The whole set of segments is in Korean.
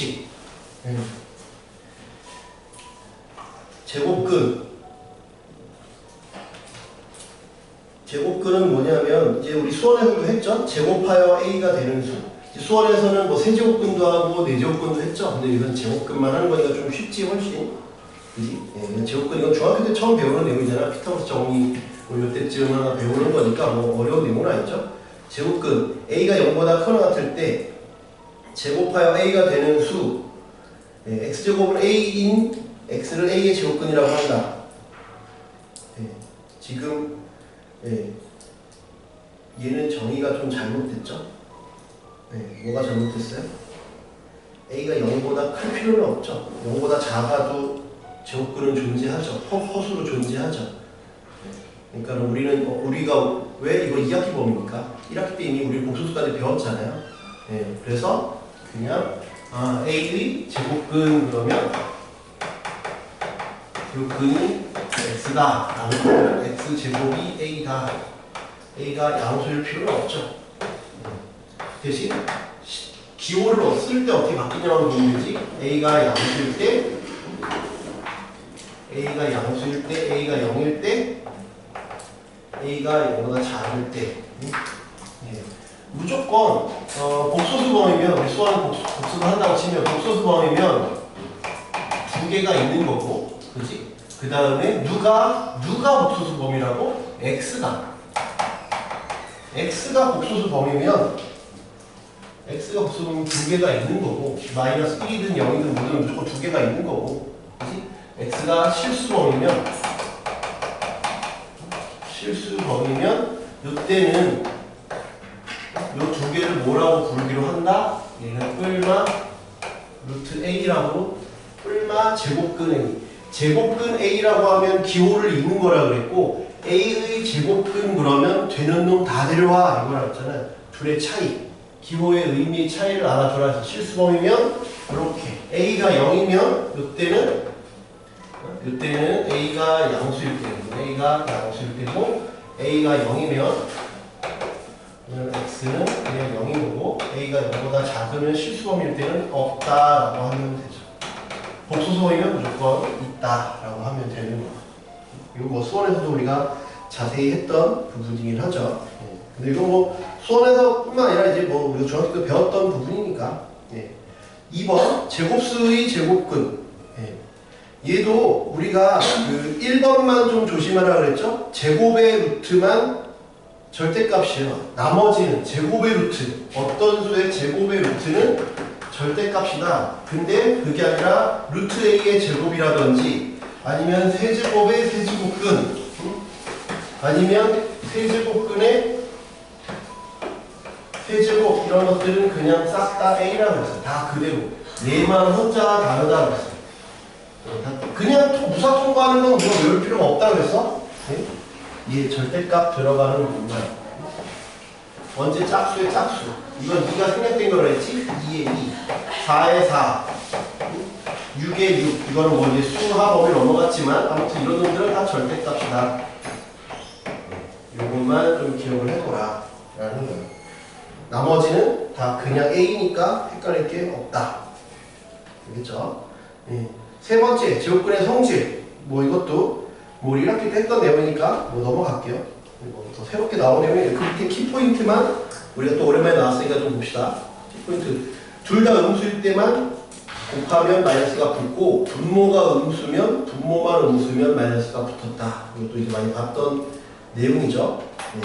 무리식. 제곱근은 뭐냐면 이제 우리 수원에서도 했죠. 제곱하여 a가 되는 수. 수원에서는 뭐 세제곱근도 하고 네제곱근도 했죠. 근데 이건 제곱근만 하는 거니까 좀 쉽지 훨씬. 그지? 예, 제곱근 이건 중학교 때 처음 배우는 내용이잖아. 피타고라스 정리 뭐 이때쯤 하나 배우는 거니까 뭐 어려운 내용은 아니죠. 제곱근 a가 0보다 크거나 같을 때 제곱하여 a가 되는 수. 예, x제곱은 a인 x를 a의 제곱근이라고 한다. 예, 지금 예, 얘는 정의가 좀 잘못됐죠? 네, 뭐가 잘못됐어요? a가 0보다 클 필요는 없죠. 0보다 작아도 제곱근은 존재하죠. 허수로 존재하죠. 네, 그러니까 우리가 왜 이거 2학기 범위입니까? 1학기 때 이미 우리 복수수까지 배웠잖아요. 네, 그래서 그냥 a의 제곱근 그러면 이 근이 x다 라고 하면 x제곱이 a다. a가 양수일 필요는 없죠. 대신 기호를 쓸 때 어떻게 바뀌냐고 보면 되지. a가 양수일 때 a가 0일 때 a가 0보다 작을 때 예. 무조건 복소수 범위면 우리 수학은 복수를 한다고 치면 복소수 범위면 두 개가 있는 거고, 그지? 그 다음에 누가 복소수 범위라고? x가 복소수 범위면 x가 복소수 범위 두 개가 있는 거고, 마이너스 1이든 0이든 뭐든 무조건 두 개가 있는 거고, 그지? x가 실수 범위면 이때는 이 두 개를 뭐라고 부르기로 한다? 얘는 뿔마 루트 a라고, 뿔마 제곱근 a. 제곱근 a라고 하면 기호를 잇는 거라 그랬고, a의 제곱근 그러면 되는 놈 다 데려와 이거라 했잖아요. 둘의 차이, 기호의 의미의 차이를 알아줘라 해서 실수범위면 이렇게 a가 0이면 이때는 a가 양수일 때고, a가 0이면 x는 그냥 0인 거고, a가 0보다 작으면 실수범위일 때는 없다라고 하면 되죠. 복소수범위면 무조건 있다라고 하면 되는 거예요. 이거 뭐 수원에서도 우리가 자세히 했던 부분이긴 하죠. 예. 근데 이거 뭐 수원에서뿐만 아니라 이제 뭐 우리가 중학교 때 배웠던 부분이니까. 예. 2번 제곱수의 제곱근. 예. 얘도 우리가 그 1번만 좀 조심하라 그랬죠. 제곱의 루트만 절대값이에요. 나머지는 제곱의 루트, 어떤 수의 제곱의 루트는 절대값이다. 근데 그게 아니라 루트 a의 제곱이라든지, 아니면 세제곱의 세제곱근, 아니면 세제곱근의 세제곱, 이런 것들은 그냥 싹 다 a라고 했어요. 다 그대로. 얘만 혼자가 다르다고 했어요. 그냥 무사 통과하는 건 우리가 외울 필요가 없다고 했어. 네? 얘 절대값 들어가는 부분만. 언제 짝수의 짝수. 이건 네가 생략된 거라 했지? 2의 2, 4의 4, 6의 6. 이거는 뭐 이제 수하 범위 넘어갔지만 아무튼 이런 놈들은 다 절대값이다. 요것만 좀 기억을 해둬라 라는 거예요. 나머지는 다 그냥 a니까 헷갈릴 게 없다. 알겠죠? 네. 세 번째, 제곱근의 성질. 뭐 이것도 뭐 1학기 때 했던 내용이니까 뭐 넘어갈게요. 뭐 더 새롭게 나온 내용이 그 밑에 키포인트만 우리가 또 오랜만에 나왔으니까 좀 봅시다. 키포인트. 둘 다 음수일 때만 곱하면 마이너스가 붙고, 분모가 음수면, 분모만 음수면 마이너스가 붙었다. 이것도 이제 많이 봤던 내용이죠. 네.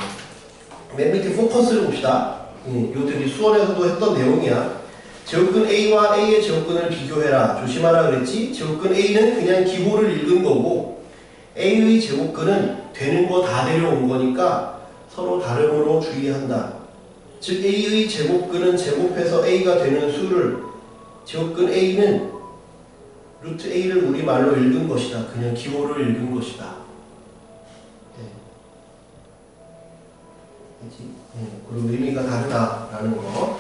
맨 밑에 포커스를 봅시다. 이것들이 수원에서도 했던 내용이야. 제곱근 a와 a의 제곱근을 비교해라. 조심하라 그랬지? 제곱근 a는 그냥 기호를 읽은 거고, a의 제곱근은 되는 거 다 데려온 거니까 서로 다름으로 주의한다. 즉 a의 제곱근은 제곱해서 a가 되는 수를, 제곱근 a는 루트 a를 우리말로 읽은 것이다. 그냥 기호를 읽은 것이다. 네. 그치? 그리고 의미가 다르다라는 거.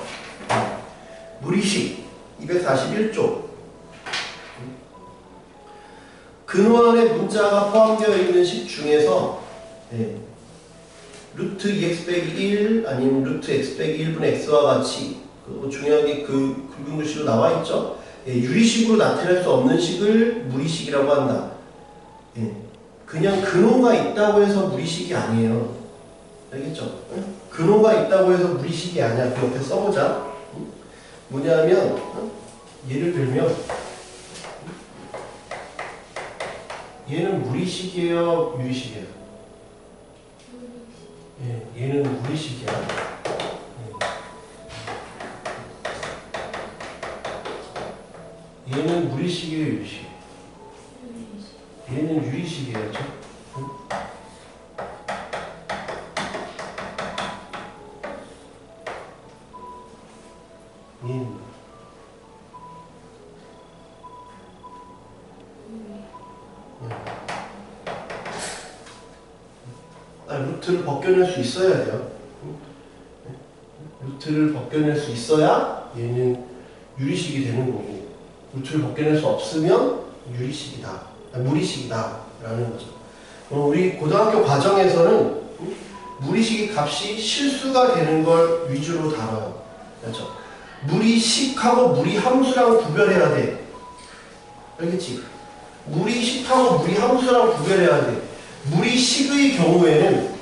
무리식 241쪽. 근원의 문자가 포함되어 있는 식 중에서 루트 2x 빼기 1 아니면 루트 x 빼기 1분의 x와 같이, 그리고 중요한 게 그 굵은 글씨로 나와 있죠. 유리식으로 나타낼 수 없는 식을 무리식이라고 한다. 예. 그냥 근호가 있다고 해서 무리식이 아니에요. 알겠죠? 근호가 있다고 해서 무리식이 아니야. 그 옆에 써보자. 뭐냐면 예를 들면 얘는 무리식이에요? 유리식이에요? 예, 얘는 무리식이야. 얘는 무리식이에요? 유리식? 얘는 유리식이에요. 그렇죠? 루트를 벗겨낼 수 있어야 돼요. 루트를 벗겨낼 수 있어야 얘는 유리식이 되는 거고, 루트를 벗겨낼 수 없으면 유리식이다, 무리식이다 라는 거죠. 우리 고등학교 과정에서는 무리식의 값이 실수가 되는 걸 위주로 다뤄요. 그렇죠? 무리식하고 무리함수랑 구별해야 돼. 알겠지? 무리식하고 무리함수랑 구별해야 돼. 무리식의 경우에는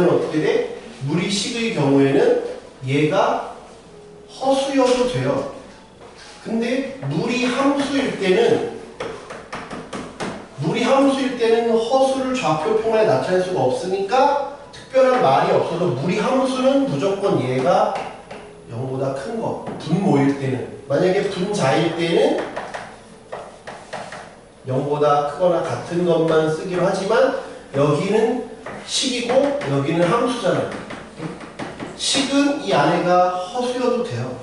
어떻게 돼? 무리식의 경우에는 얘가 허수여도 돼요. 근데 무리함수일 때는 허수를 좌표평면에 나타낼 수가 없으니까 특별한 말이 없어도 무리함수는 무조건 얘가 0보다 큰 거. 분모일 때는. 만약에 분자일 때는 0보다 크거나 같은 것만 쓰기로 하지만 여기는 식이고 여기는 함수잖아요. 식은 이 안에가 허수여도 돼요.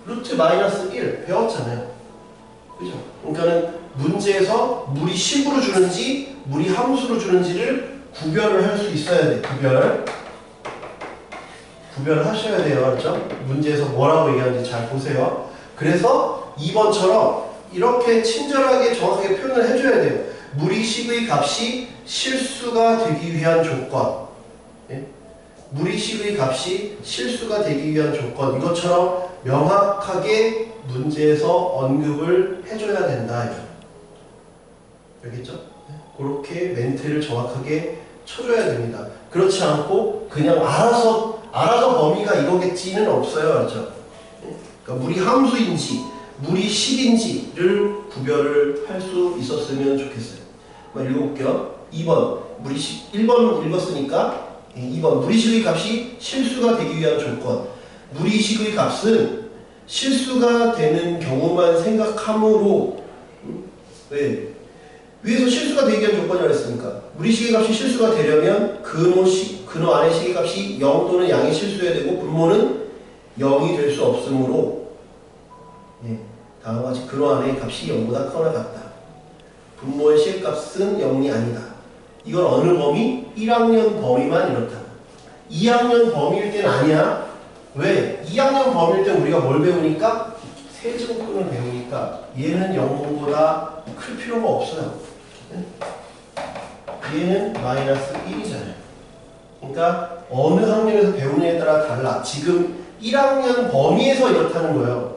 루트 마이너스 1 배웠잖아요. 그죠? 그러니까는 문제에서 무리식으로 주는지 무리함수로 주는지를 구별을 할 수 있어야 돼. 구별을 하셔야 돼요. 그렇죠? 문제에서 뭐라고 얘기하는지 잘 보세요. 그래서 2번처럼 이렇게 친절하게 정확하게 표현을 해줘야 돼요. 무리식의 값이 실수가 되기 위한 조건. 예? 무리식의 값이 실수가 되기 위한 조건. 이것처럼 명확하게 문제에서 언급을 해줘야 된다. 알겠죠? 그렇게 멘트를 정확하게 쳐줘야 됩니다. 그렇지 않고 그냥 알아서 범위가 이거겠지는 없어요. 그렇죠? 그러니까 무리함수인지 무리식인지를 구별을 할 수 있었으면 좋겠어요. 한번 읽어볼게요. 2번 무리식 1번 읽었으니까 2번 무리식의 값이 실수가 되기 위한 조건. 무리식의 값은 실수가 되는 경우만 생각하므로 왜? 위에서 실수가 되기 위한 조건이라고 했으니까 무리식의 값이 실수가 되려면 근호 안의 식의 값이 0 또는 양이 실수해야 되고 분모는 0이 될 수 없으므로 다음과 같이 근호 안의 값이 0보다 크거나 같다. 분모의 실값은 0이 아니다. 이건 어느 범위? 1학년 범위만 이렇다. 2학년 범위일 때는 아니야. 왜? 2학년 범위일 때는 우리가 뭘 배우니까? 세제곱근을 배우니까 얘는 0보다 클 필요가 없어요. 얘는 마이너스 1이잖아요. 그러니까 어느 학년에서 배우느냐에 따라 달라. 지금 1학년 범위에서 이렇다는 거예요.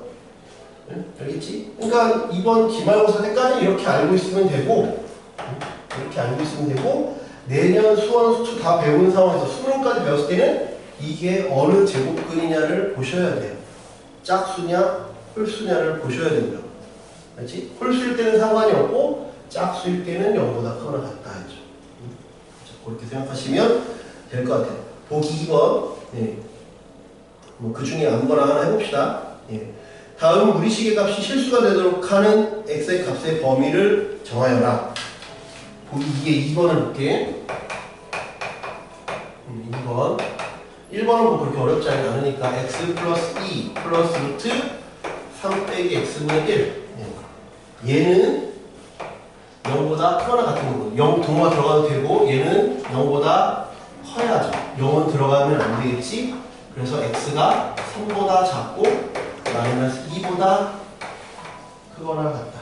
알겠지? 그러니까 이번 기말고사 때까지 이렇게 알고 있으면 되고 내년 수원, 수투 다 배운 상황에서 수능까지 배웠을 때는 이게 어느 제곱근이냐를 보셔야 돼요. 짝수냐 홀수냐를 보셔야 됩니다. 알지? 홀수일 때는 상관이 없고 짝수일 때는 0보다 크거나 같다 했죠. 그렇게 생각하시면 될 것 같아요. 보기 2번. 그 중에 아무거나 하나 해봅시다. 다음 무리식의 값이 실수가 되도록 하는 x의 값의 범위를 정하여라. 보기 2에 2번을 볼게. 2번. 1번은 뭐 그렇게 어렵지 않으니까 x 플러스 2 플러스 루트 3 빼기 x분의 1. 얘는 0보다 크거나 같은 거고 0 동호가 들어가도 되고 얘는 0보다 커야죠. 0은 들어가면 안 되겠지. 그래서 x가 3보다 작고 마이너스 2보다 크거나 같다.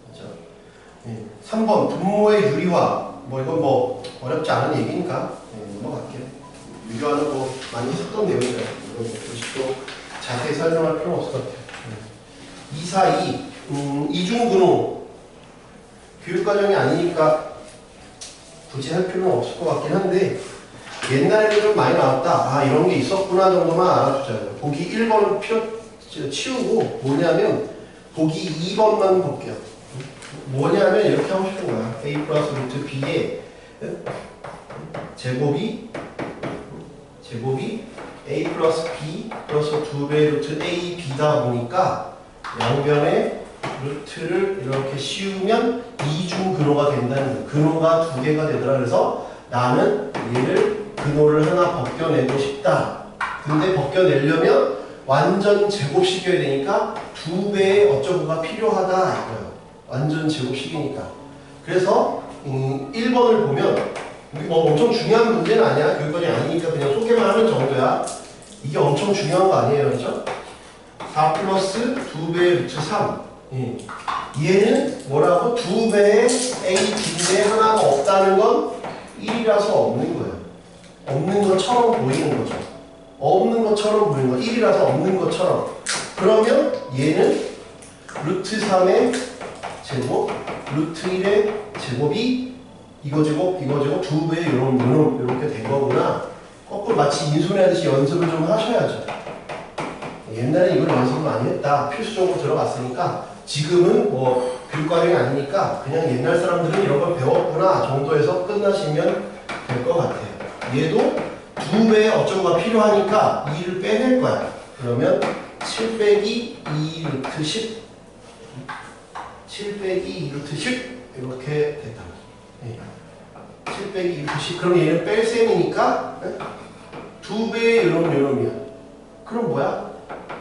그렇죠? 3번 분모의 유리화. 뭐 이건 뭐 어렵지 않은 얘기니까 넘어갈게요. 비교하는 거 많이 했던 내용이에요. 이거 굳이 또 자세히 설명할 필요는 없을 것 같아요. 242 이중근호 교육과정이 아니니까 굳이 할 필요는 없을 것 같긴 한데 옛날에는 좀 많이 나왔다. 아 이런 게 있었구나 정도만 알아두자고요. 보기 1번은 치우고 뭐냐면 보기 2번만 볼게요. 뭐냐면 이렇게 하고 싶은 거야. a 플러스 루트 b의 제곱이 a 플러스 b 플러스 2배의 루트 a b다 보니까 양변에 루트를 이렇게 씌우면 이중근호가 된다는 거예요. 근호가 2개가 되더라. 그래서 나는 얘를 근호를 하나 벗겨내고 싶다. 근데 벗겨내려면 완전 제곱식이어야 되니까 2배의 어쩌고가 필요하다 이거예요. 완전 제곱식이니까. 그래서 1번을 보면 뭐 엄청 중요한 문제는 아니야. 교육과정이 아니니까 그냥 소개만 하는 정도야. 이게 엄청 중요한 거 아니에요. 그렇죠? 4 플러스 2배의 루트 3. 얘는 뭐라고? 2배의 a, b인데 하나가 없다는 건 1이라서 없는 거예요. 없는 것처럼 보이는 거죠. 없는 것처럼 보이는 거. 1이라서 없는 것처럼. 그러면 얘는 루트 3의 제곱, 루트 1의 제곱이 이거 제곱, 이거 제곱, 2배의 요런 이렇게 된 거구나. 거꾸로 마치 인수하듯이 연습을 좀 하셔야죠. 옛날에 이걸 연습을 많이 했다. 필수적으로 들어갔으니까 지금은 뭐 교육과정이 아니니까 그냥 옛날 사람들은 이런 걸 배웠구나 정도에서 끝나시면 될 것 같아요. 얘도 2배의 어쩌고가 필요하니까 2를 빼낼 거야. 그러면 7 빼기 2 루트 10 7 빼기 2 루트 10 이렇게 됐다. 7 빼기 2 루트 10 그럼 얘는 뺄 셈이니까 2배의 요놈이야. 그럼 뭐야?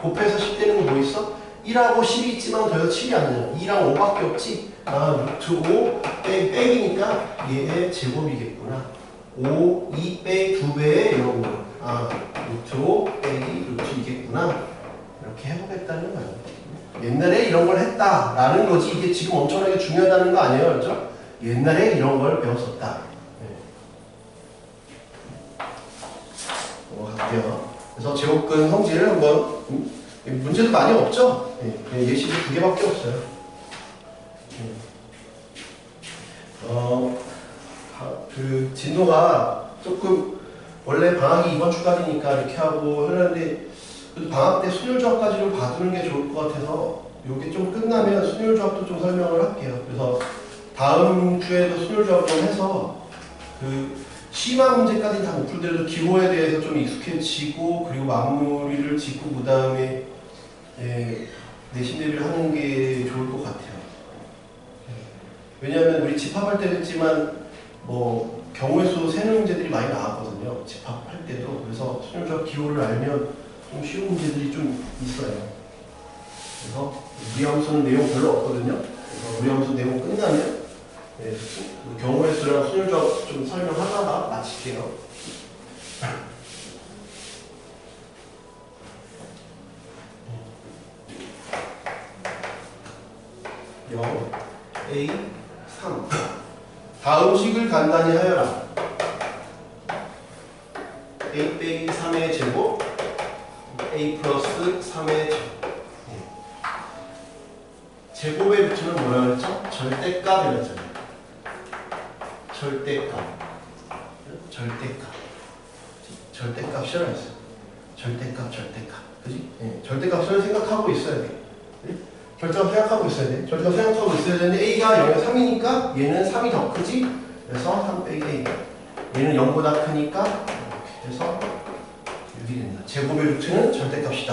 곱해서 10 되는 거 뭐 있어? 1하고 10이 있지만 더해서 7이 아니잖아. 2랑 5밖에 없지? 아, 루트 5 빼기니까 얘의 제곱이겠구나. 5, 2 빼기 2배의 이런 거. 아, 루트 5 빼기 루트 2겠구나. 이렇게 해보겠다는 거예요. 옛날에 이런 걸 했다라는 거지. 이게 지금 엄청나게 중요하다는 거 아니에요. 그렇죠? 옛날에 이런 걸 배웠었다. 갈게요. 그래서 제곱근 성질을 한번 문제도 많이 없죠? 예시도 2개밖에 없어요. 그 진도가 조금 원래 방학이 이번 주까지니까 이렇게 하고 하는데 방학 때 순율조합까지를 봐두는 게 좋을 것 같아서 이게 좀 끝나면 순율조합도 좀 설명을 할게요. 그래서 다음 주에도 순율조합 좀 해서 그 심화 문제까지 다 못 풀더라도 기호에 대해서 좀 익숙해지고 그리고 마무리를 짓고 그 다음에 내신 대비를 하는 게 좋을 것 같아요. 왜냐하면 우리 집합할 때도 했지만 뭐 경우의 수 세는 문제들이 많이 나왔거든요. 집합할 때도. 그래서 순율조합 기호를 알면 좀 쉬운 문제들이 좀 있어요. 그래서 무리함수는 내용 별로 없거든요. 그래서 무리함수 내용 끝나면 경우의 수랑 순율조합 좀 설명하다가 마칠게요. 0, A, 3. 다음 식을 간단히 하여라. A 빼기 3의 제곱, A 플러스 3의 제곱. 제곱의 루트는 뭐라 그랬죠? 절대값이랬잖아요. 절대값이라 했어요. 절대값. 그지? 절대값을 생각하고 있어야 돼. 절대값 생각하고 있어야 돼. 절대값 생각하고 있어야 되는데 A가 0에서 3이니까 얘는 3이 더 크지? 그래서 3 빼기 A. 얘는 0보다 크니까 이렇게 해서 6이 된다. 제곱의 루트는 절대값이다.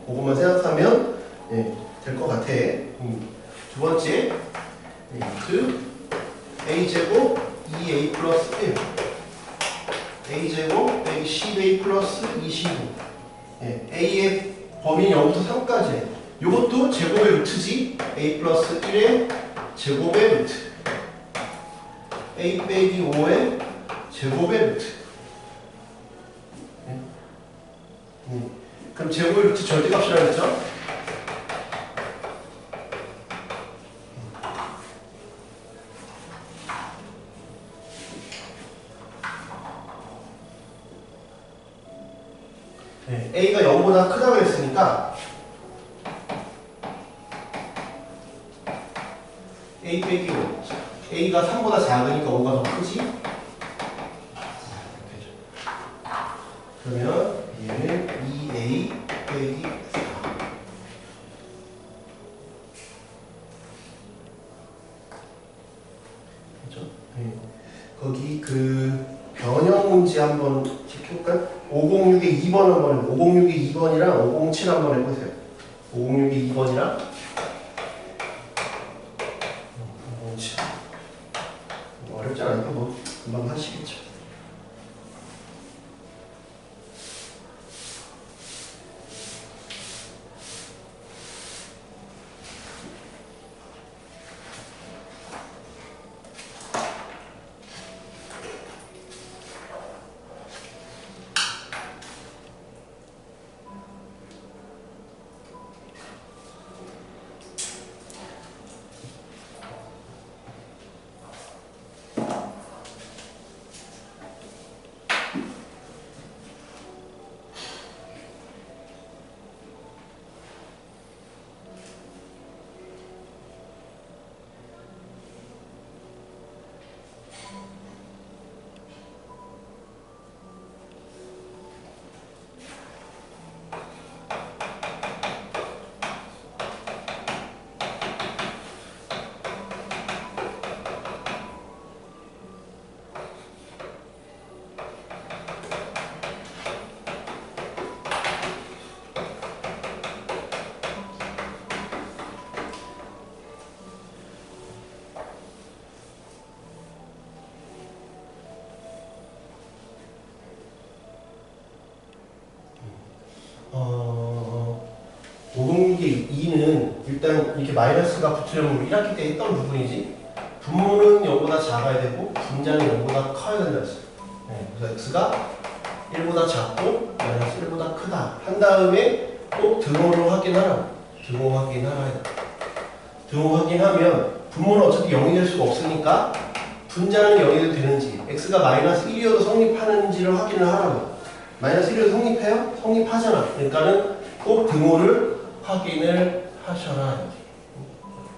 그것만 생각하면 될 것 같아. 두 번째, 루트 A제곱 2A 플러스 1. A제곱 빼기 10A 플러스 25. A의 범위 0부터 3까지. 이것도 제곱의 루트지. A 플러스 1의 제곱의 루트. A 빼기 5의 제곱의 루트. 그럼 제곱의 루트 절대값이라고 했죠? A가 0보다 크다고 했으니까 A 빼기 5. A가 3보다 작으니까 5가 더 크지? 그러면 얘는 2A 빼기 4. 그죠? 네. 거기 그 변형 문제 한번 지켜볼까요? 506의 2번 한번 해보세요. 506의 2번이랑 507 한번 해보세요. 506의 2번이랑 507. 어렵지 않으니까 뭐 금방 하시겠죠. 오동육의 2는 일단 이렇게 마이너스가 붙으려면 우리 1학기 때 했던 부분이지, 분모는 0보다 작아야 되고 분자는 0보다 커야 된다 했어요. 네, 그래서 x가 1보다 작고 마이너스 1보다 크다 한 다음에 꼭 등호를 확인하라고. 등호 확인하라. 등호 확인하면 분모는 어차피 0이 될 수가 없으니까 분자는 0이 돼도 되는지, x가 마이너스 1이어도 성립하는지를 확인을 하라고. 마이너스 1이어도 성립해요? 성립하잖아. 그러니까는 꼭 등호를 확인을 하셔라.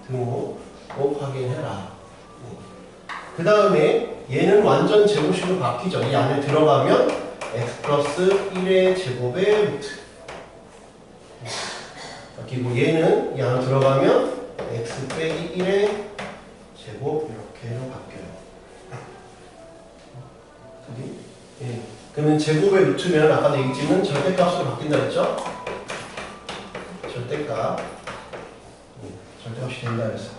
등호 꼭 확인해라. 그 다음에 얘는 완전 제곱식으로 바뀌죠. 이 안에 들어가면 x 플러스 1의 제곱의 루트 바뀌고, 얘는 이 안에 들어가면 x 빼기 1의 제곱 이렇게로 바뀌어요. 예. 그러면 제곱의 루트면 아까도 얘기했지만 절대값으로 바뀐다 했죠? 절대값. 절대값이 된다 그랬어.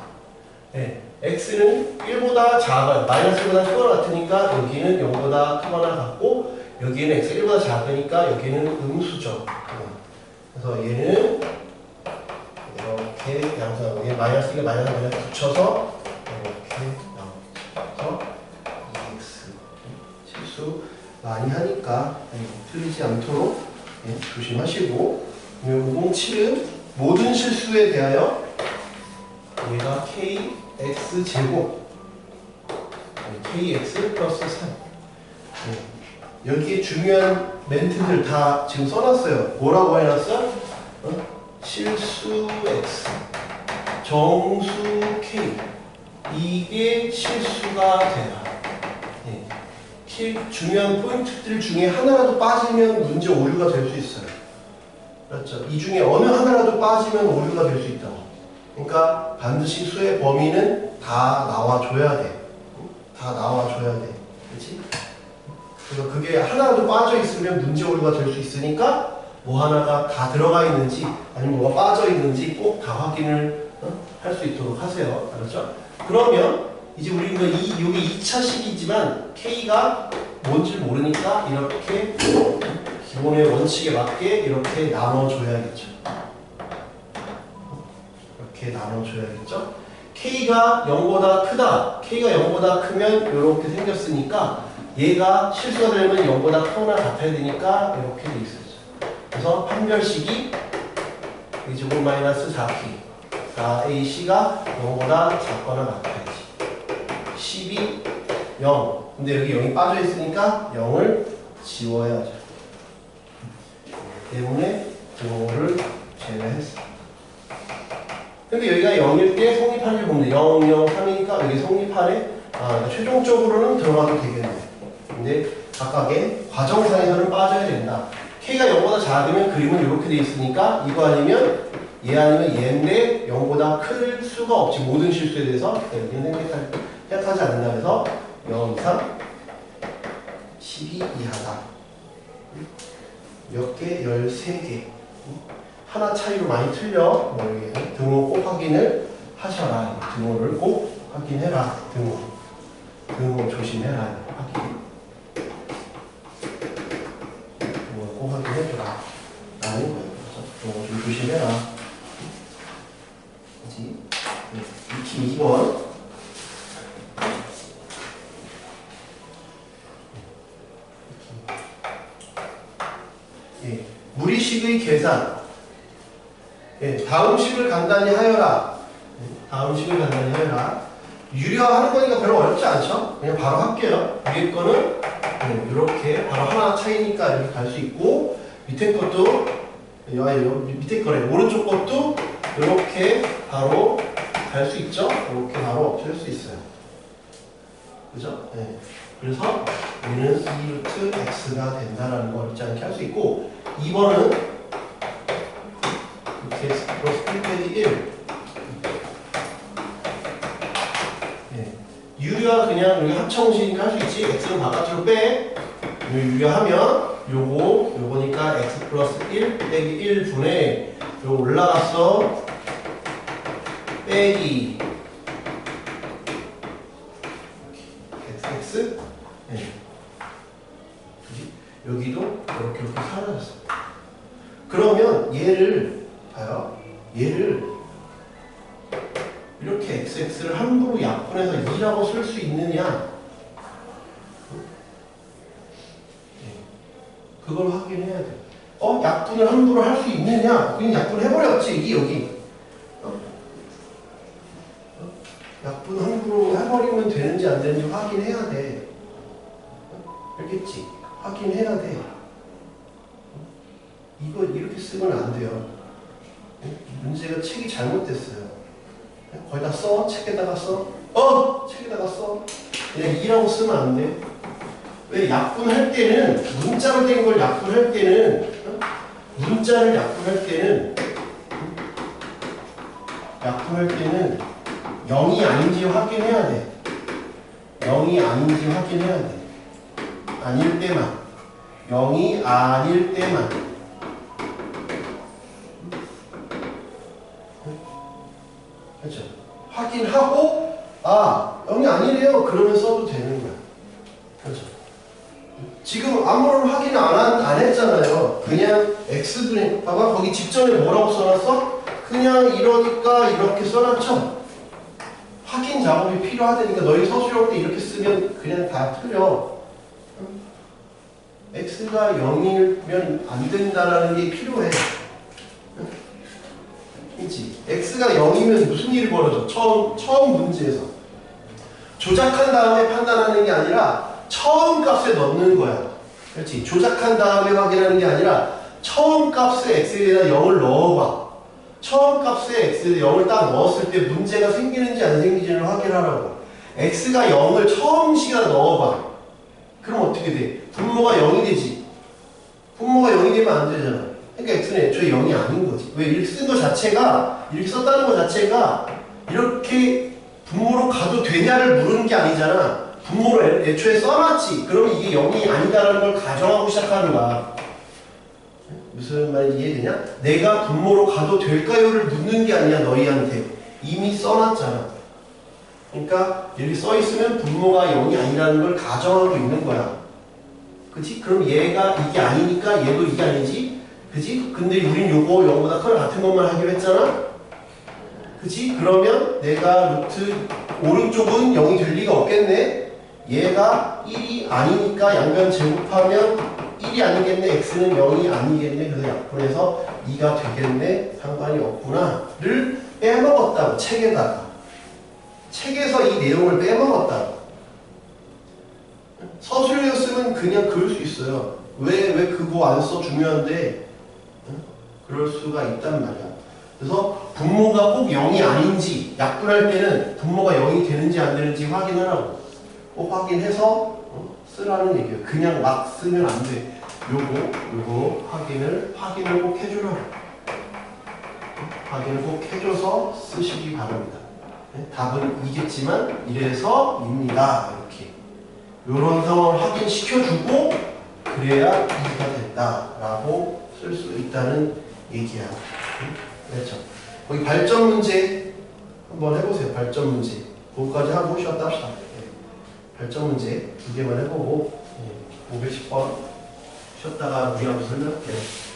네. x는 1보다 작아요. 마이너스 1보다 크거나 같으니까 여기는 0보다 크거나 같고, 여기는 x가 1보다 작으니까 여기는 음수죠. 그래서 얘는 이렇게 양수하고, 얘 마이너스 1에 마이너스 그냥 붙여서 이렇게 나오죠. 그래서 2x 실수 많이 하니까 틀리지 않도록 조심하시고, 507은 모든 실수에 대하여 얘가 kx 제곱 kx 플러스 3. 여기에 중요한 멘트들 다 지금 써놨어요. 뭐라고 해놨어? 실수 x, 정수 k, 이게 실수가 되라. 중요한 포인트들 중에 하나라도 빠지면 문제 오류가 될 수 있어요. 그렇죠? 이 중에 어느 하나라도 빠지면 오류가 될 수 있다고. 그러니까 반드시 수의 범위는 다 나와줘야 돼. 다 나와줘야 돼. 그렇지? 그래서 그게 하나라도 빠져 있으면 문제 오류가 될 수 있으니까 뭐 하나가 다 들어가 있는지 아니면 뭐가 빠져 있는지 꼭 다 확인을 할 수 있도록 하세요. 알았죠? 그러면 이제 우리가 이게 2차식이지만 K가 뭔지 모르니까 이렇게 기본의 원칙에 맞게 이렇게 나눠줘야겠죠. 이렇게 나눠줘야겠죠. K가 0보다 크다. K가 0보다 크면 이렇게 생겼으니까 얘가 실수가 되려면 0보다 크거나 같아야 되니까 이렇게 돼 있었죠. 그래서 판별식이 제곱 마이너스 4K 4AC가 0보다 작거나 같아야지. 12, 0. 근데 여기 0이 빠져 있으니까 0을 지워야죠. 때문에 등호를 제외했어. 근데 여기가 0일 때 성립하는 보면 돼. 0, 0, 3이니까 여기 성립하네. 그러니까 최종적으로는 들어가도 되겠네. 근데 각각의 과정상에서는 빠져야 된다. K가 0보다 작으면 그림은 이렇게 돼 있으니까 이거 아니면 얘 아니면 얘인데 0보다 클 수가 없지. 모든 실수에 대해서 여기는 생각하지 않는다. 그래서 0 이상 12 이하다. 몇 개? 13개. 하나 차이로 많이 틀려. 등호 꼭 확인을 하셔라. 등호를 꼭 확인해라. 등호 조심해라. 확인. 등호 꼭 확인해줘라. 라는 거예요. 등호 좀 조심해라. 그치? 익히 2번. 무리식의 계산. 다음 식을 간단히 하여라. 다음 식을 간단히 하여라. 유리화하는 거니까 별로 어렵지 않죠? 그냥 바로 할게요. 위에 거는 이렇게 바로 하나 차이니까 이렇게 갈 수 있고, 밑에 것도 밑에 거래. 오른쪽 것도 이렇게 바로 갈 수 있죠? 이렇게 바로 없앨 수 있어요. 그죠? 네. 그래서 우리는 2루트 x가 된다라는 거 어렵지 않게 할 수 있고, 2번은 x 플러스 1 빼기 1. 네. 유리화 그냥 여기 합쳐오시니까 할 수 있지. x는 바깥으로 빼. 유리화하면 요거니까 x 플러스 1 빼기 1분의 요거 올라갔어. 빼기 x. 네. 여기도 이렇게 사라졌어요. 그러면 얘를 봐요. 얘를 이렇게 xx를 함부로 약분해서 2라고 쓸 수 있느냐? 그걸 확인해야 돼. 약분을 함부로 할 수 있느냐? 그냥 약분해버렸지. 여기. 약분 함부로 해버리면 되는지 안 되는지 확인해야 돼. 알겠지? 확인해야 돼. 이거 이렇게 쓰면 안 돼요. 문제가 책이 잘못됐어요. 거의 다 써? 책에다가 써? 책에다가 써? 그냥 2라고 쓰면 안 돼. 왜? 약분할 때는 문자로 된 걸 약분할 때는 문자를 약분할 때는 0이 아닌지 확인해야 돼. 0이 아닌지 확인해야 돼. 아닐 때만. 0이 아닐 때만. 그렇죠? 확인하고 0이 아니래요. 그러면 써도 되는 거야. 그렇죠? 지금 아무런 확인 안 했잖아요. 그냥 x분의 봐봐. 거기 직전에 뭐라고 써놨어? 그냥 이러니까 이렇게 써놨죠? 확인 작업이 필요하다니까. 너희 서술할 때 이렇게 쓰면 그냥 다 틀려. x가 0이면 안 된다라는 게 필요해. 그치? x가 0이면 무슨 일이 벌어져? 처음 문제에서. 조작한 다음에 판단하는 게 아니라 처음 값에 넣는 거야. 그렇지? 조작한 다음에 확인하는 게 아니라 처음 값에 x에다 0을 넣어봐. 처음 값에 x에 0을 딱 넣었을 때 문제가 생기는지 안 생기는지를 확인하라고. x가 0을 처음 시간에 넣어봐. 그럼 어떻게 돼? 분모가 0이 되지. 분모가 0이 되면 안 되잖아. 그러니까 x는 애초에 0이 아닌 거지. 왜? 이렇게 쓴 거 자체가, 이렇게 썼다는 거 자체가 이렇게 분모로 가도 되냐를 물은 게 아니잖아. 분모로 애초에 써놨지. 그러면 이게 0이 아니다라는 걸 가정하고 시작하는 거야. 무슨 말인지 이해되냐? 내가 분모로 가도 될까요를 묻는 게 아니야, 너희한테. 이미 써놨잖아. 그러니까 여기 써있으면 분모가 0이 아니라는 걸 가정하고 있는 거야. 그치? 그럼 얘가 이게 아니니까 얘도 이게 아니지? 그치? 근데 우린 요거 0보다 커 같은 것만 하기로 했잖아? 그치? 그러면 내가 루트 오른쪽은 0이 될 리가 없겠네? 얘가 1이 아니니까 양변 제곱하면 1이 아니겠네? x는 0이 아니겠네? 그래서 약분해서 2가 되겠네? 상관이 없구나 를 빼먹었다고. 책에다가. 책에서 이 내용을 빼먹었다고. 서술이었으면 그냥 그을 수 있어요. 왜 그거 안 써? 중요한데 그럴 수가 있단 말이야. 그래서 분모가 꼭 0이 아닌지 약분할 때는 분모가 0이 되는지 안 되는지 확인하라고. 꼭 확인해서 쓰라는 얘기예요. 그냥 막 쓰면 안 돼. 요거 확인을 꼭 해주라고. 확인을 꼭 해줘서 쓰시기 바랍니다. 답은 이겠지만 이래서입니다. 이렇게 요런 상황을 확인시켜주고 그래야 이해가 된다라고 쓸 수 있다는 얘기야. 그렇죠? 거기 발전 문제 한번 해보세요. 발전 문제 그거까지 하고 쉬었다 합시다. 발전 문제 2개만 해보고 510번 쉬었다가 우리 한번 설명할게요.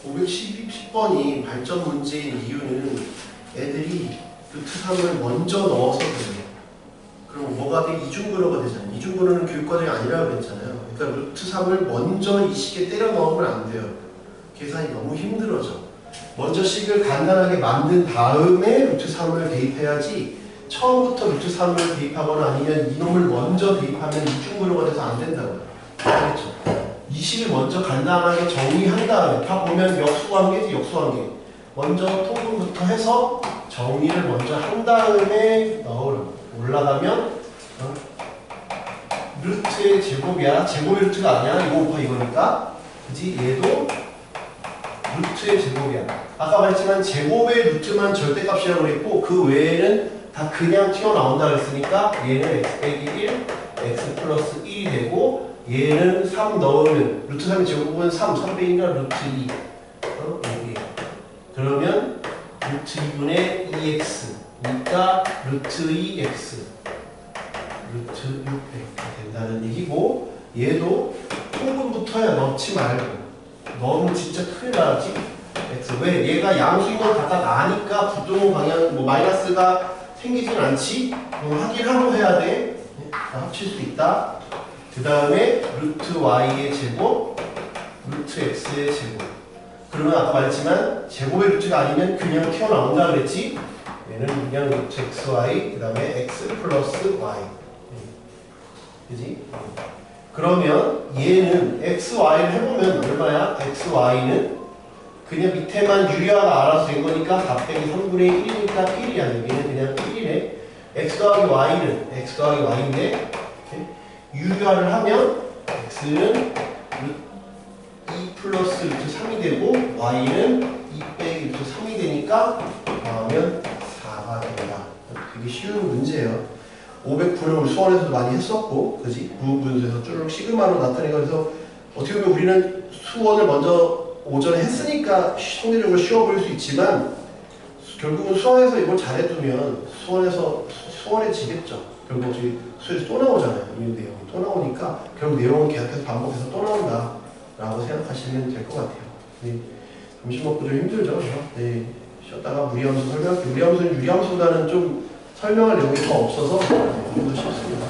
510번이 발전 문제인 이유는 애들이 루트 3을 먼저 넣어서 그래요. 그럼 뭐가 돼? 이중근호가 되잖아요. 이중근호는 교육과정이 아니라고 그랬잖아요. 그러니까 루트 3을 먼저 이 식에 때려 넣으면 안 돼요. 계산이 너무 힘들어져. 먼저 식을 간단하게 만든 다음에 루트 3을 대입해야지 처음부터 루트 3을 대입하거나 아니면 이놈을 먼저 대입하면 이중근호가 돼서 안 된다고요. 알겠죠? 이 식을 먼저 간단하게 정리한 다음에 다 보면 역수관계지 역수관계. 먼저 통분부터 해서 정리를 먼저 한 다음에 넣으라고. 올라가면 루트의 제곱이야. 제곱의 루트가 아니야. 이거 곱하 이거니까. 그치? 얘도 루트의 제곱이야. 아까 말했지만 제곱의 루트만 절대값이라고 그랬고 그 외에는 다 그냥 튀어나온다 그랬으니까 얘는 x 빼기 1, x 플러스 1이 되고 얘는 3 넣으면 루트 3의 제곱은 3, 3배니까 루트 2 여기. 그러면 루트 2분의 2x 그러니까 루트 2x 루트 600 된다는 얘기고 얘도 통분부터야 넣지 말고 넣으면 진짜 큰일 나지. x 왜? 얘가 양수인 걸 각각 아니까 부등호 방향 뭐 마이너스가 생기진 않지. 확인하고 해야 돼. 합칠 수 있다. 그 다음에 루트 y의 제곱 루트 x의 제곱. 그러면 아까 말했지만 제곱의 루트가 아니면 그냥 튀어나온다 그랬지. 얘는 그냥 루트 xy 그 다음에 x 플러스 y. 그지? 그러면 얘는 xy를 해보면 얼마야? xy는 그냥 밑에만 유리화가 알아서 된 거니까 4 빼기 3분의 1이니까 1이야. 여기는 그냥 1이네. x 더하기 y는 x 더하기 y인데 유리화를 하면 x는 2 플러스 루트 3이 되고 y는 2 빼기 루트 3이 되니까 더하면 4가 된다. 되게 쉬운 문제예요. 500분을 우리 수원에서도 많이 했었고, 그지? 부분에서 쭉 시그마로 나타내고 그래서 어떻게 보면 우리는 수원을 먼저 오전에 했으니까 성질적으로 쉬워 보일 수 있지만 결국은 수원에서 이걸 잘해두면 수원해지겠죠. 결국 저희 수에서 또 나오잖아요. 이 내용이 또 나오니까 결국 내용은 계속해서 반복해서 또 나온다 라고 생각하시면 될 것 같아요. 네. 점심 먹고 좀 힘들죠. 그래서 네. 쉬었다가 무리함수 설명할게요. 무리함수는 유리함수보다는 좀 설명할 내용이 더 없어서 좀 더 쉽습니다.